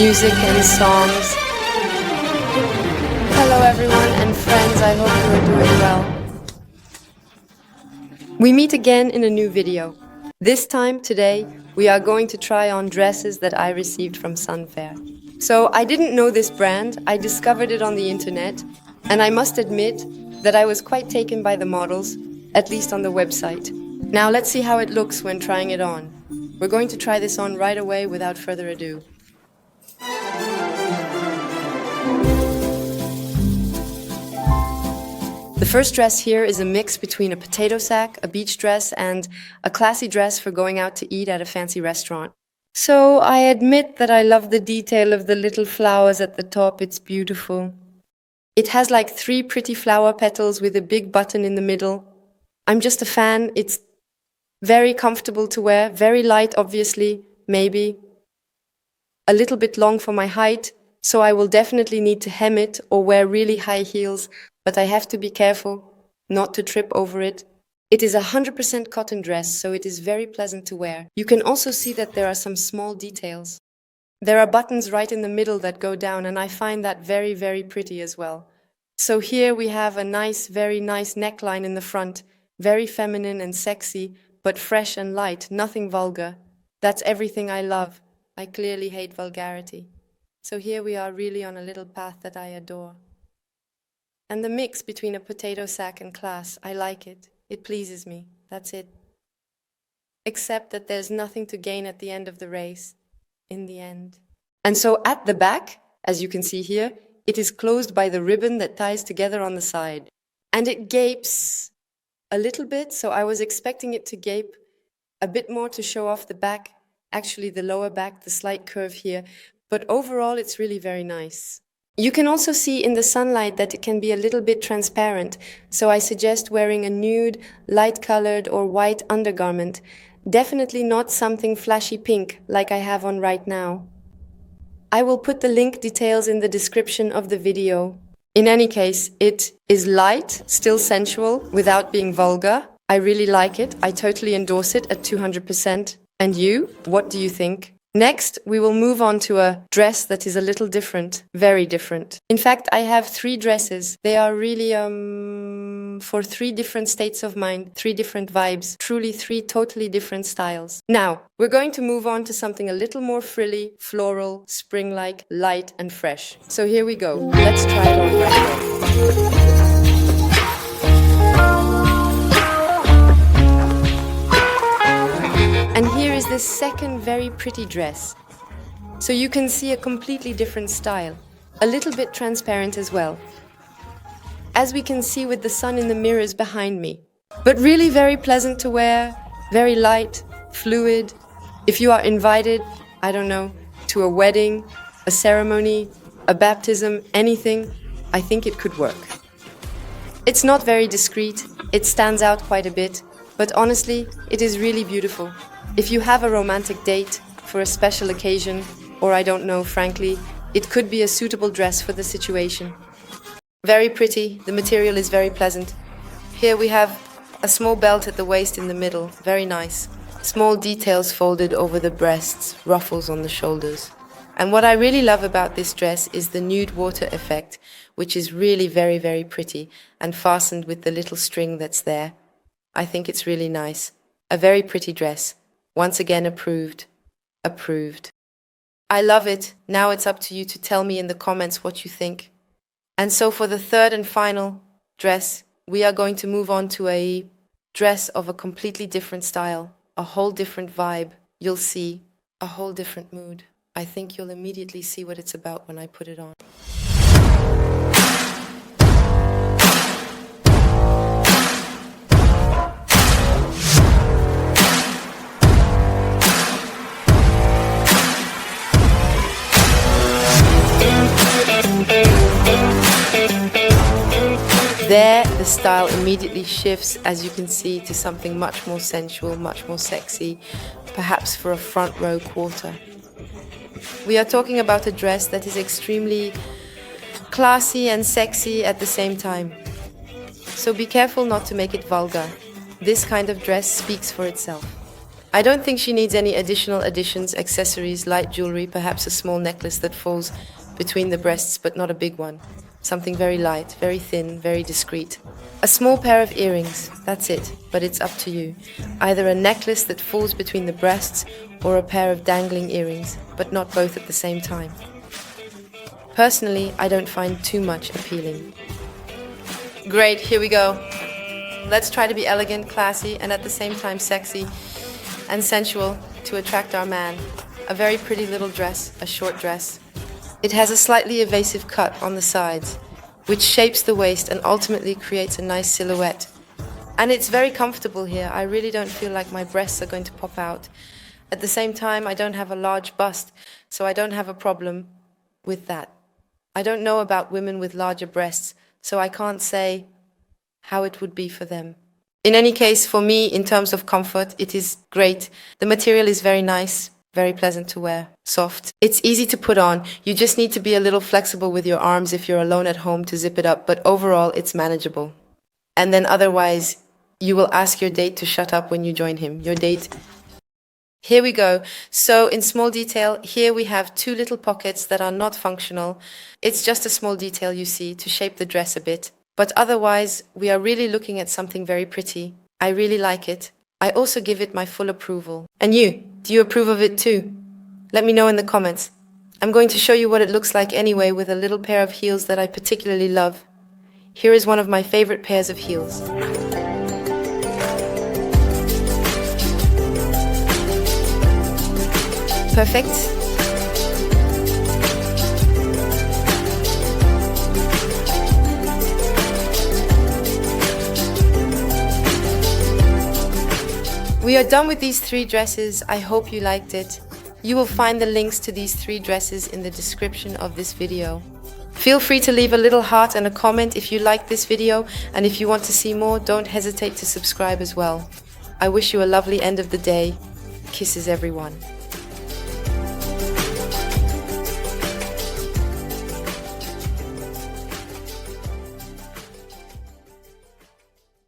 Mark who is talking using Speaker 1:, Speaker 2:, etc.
Speaker 1: music and songs. Hello everyone and friends, I hope you are doing well. We meet again in a new video. This time, today, we are going to try on dresses that I received from Sunfere. So I didn't know this brand, I discovered it on the internet, and I must admit that I was quite taken by the models, at least on the website. Now let's see how it looks when trying it on. We're going to try this on right away without further ado. The first dress here is a mix between a potato sack, a beach dress, and a classy dress for going out to eat at a fancy restaurant. So I admit that I love the detail of the little flowers at the top. It's beautiful. It has like 3 pretty flower petals with a big button in the middle. I'm just a fan. It's very comfortable to wear, very light, obviously, maybe a little bit long for my height, so I will definitely need to hem it or wear really high heels, but I have to be careful not to trip over it. It is a 100% cotton dress, so it is very pleasant to wear. You can also see that there are some small details. There are buttons right in the middle that go down, and I find that very, very pretty as well. So here we have a nice, very nice neckline in the front, very feminine and sexy, but fresh and light, nothing vulgar. That's everything I love. I clearly hate vulgarity. So here we are really on a little path that I adore. And the mix between a potato sack and class, I like it. It pleases me. That's it. Except that there's nothing to gain at the end of the race, in the end. And so at the back, as you can see here, it is closed by the ribbon that ties together on the side. And it gapes a little bit, so I was expecting it to gape a bit more to show off the back, actually the lower back, the slight curve here, but overall it's really very nice. You can also see in the sunlight that it can be a little bit transparent, so I suggest wearing a nude, light-colored or white undergarment, definitely not something flashy pink like I have on right now. I will put the link details in the description of the video. In any case, it is light, still sensual, without being vulgar. I really like it. I totally endorse it at 200%. And you? What do you think? Next, we will move on to a dress that is a little different, very different. In fact, I have 3 dresses. They are really for 3 different states of mind, 3 different vibes, truly 3 totally different styles. Now, we're going to move on to something a little more frilly, floral, spring-like, light and fresh. So here we go. Let's try it on right away. And here is this second very pretty dress. So you can see a completely different style, a little bit transparent as well, as we can see with the sun in the mirrors behind me. But really very pleasant to wear, very light, fluid. If you are invited, I don't know, to a wedding, a ceremony, a baptism, anything, I think it could work. It's not very discreet, it stands out quite a bit, but honestly, it is really beautiful. If you have a romantic date for a special occasion, or I don't know, frankly, it could be a suitable dress for the situation. Very pretty, the material is very pleasant. Here we have a small belt at the waist in the middle, very nice. Small details folded over the breasts, ruffles on the shoulders. And what I really love about this dress is the nude water effect, which is really very, very pretty and fastened with the little string that's there. I think it's really nice. A very pretty dress. Once again, approved. Approved. I love it. Now it's up to you to tell me in the comments what you think. And so for the third and final dress, we are going to move on to a dress of a completely different style, a whole different vibe. You'll see a whole different mood. I think you'll immediately see what it's about when I put it on. There, the style immediately shifts, as you can see, to something much more sensual, much more sexy, perhaps for a front row quarter. We are talking about a dress that is extremely classy and sexy at the same time. So be careful not to make it vulgar. This kind of dress speaks for itself. I don't think she needs any additional additions, accessories, light jewelry, perhaps a small necklace that falls between the breasts, but not a big one. Something very light, very thin, very discreet. A small pair of earrings, that's it, but it's up to you. Either a necklace that falls between the breasts or a pair of dangling earrings, but not both at the same time. Personally, I don't find too much appealing. Great, here we go. Let's try to be elegant, classy, and at the same time sexy and sensual to attract our man. A very pretty little dress, a short dress. It has a slightly evasive cut on the sides, which shapes the waist and ultimately creates a nice silhouette. And it's very comfortable here. I really don't feel like my breasts are going to pop out. At the same time, I don't have a large bust, so I don't have a problem with that. I don't know about women with larger breasts, so I can't say how it would be for them. In any case, for me, in terms of comfort, it is great. The material is very nice, very pleasant to wear, soft. It's easy to put on. You just need to be a little flexible with your arms if you're alone at home to zip it up, but overall, it's manageable. And then otherwise, you will ask your date to shut up when you join him. Your date. Here we go. So in small detail, here we have two little pockets that are not functional. It's just a small detail, you see, to shape the dress a bit. But otherwise, we are really looking at something very pretty. I really like it. I also give it my full approval. And you, do you approve of it too? Let me know in the comments. I'm going to show you what it looks like anyway with a little pair of heels that I particularly love. Here is one of my favorite pairs of heels. Perfect. We are done with these three dresses. I hope you liked it. You will find the links to these three dresses in the description of this video. Feel free to leave a little heart and a comment if you liked this video, and if you want to see more, don't hesitate to subscribe as well. I wish you a lovely end of the day. Kisses everyone.